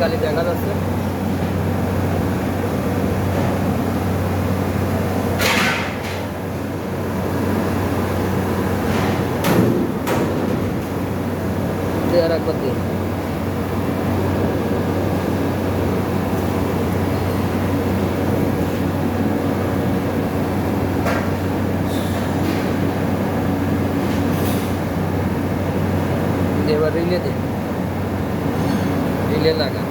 গালি দেখা যাচ্ছে। আর একবার দিয়ে এবার রিলে দে, রিলে লাগা।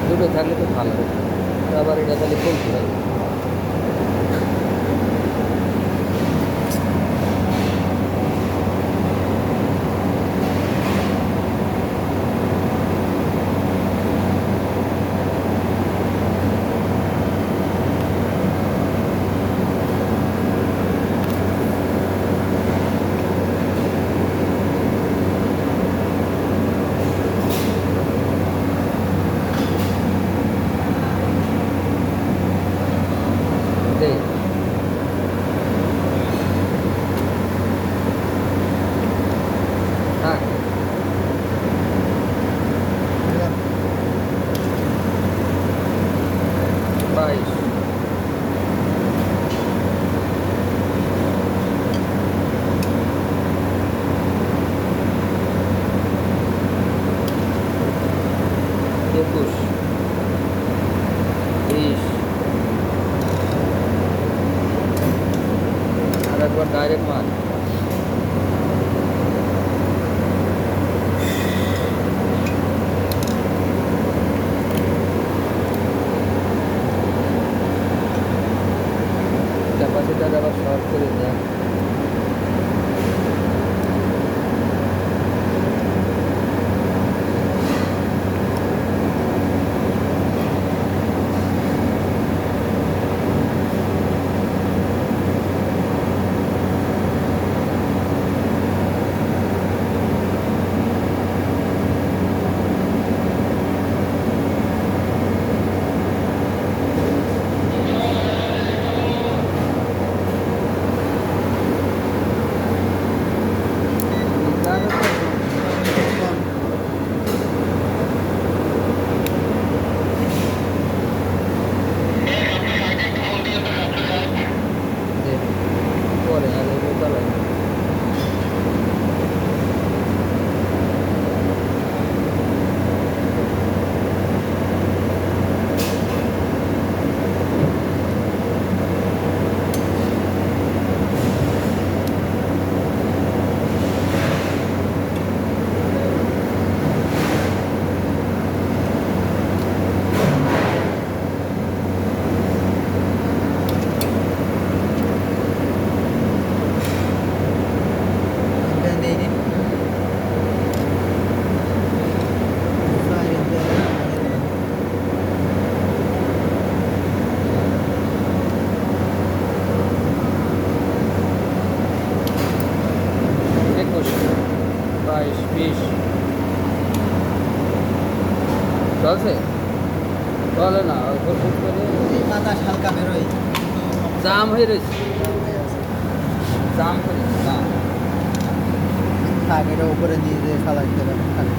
দুটো থাকলে তো ভালো, আবার এটা তাহলে চলতে হবে। বাইশ, একুশ, 20, আর একবার ডাইরেক্ট মার। ক্যাপাসিটার আবার শর্ট করে দেয়। পরে আর এগুলো চালাই না। বাইশ, 20 চলছে, চলে না ওষুধ করে বাতাস হালকা বেরোয়, জাম হয়ে রয়েছে, জাম করে থাক এটা উপরে দিয়ে দিয়ে চালাইতে পারে।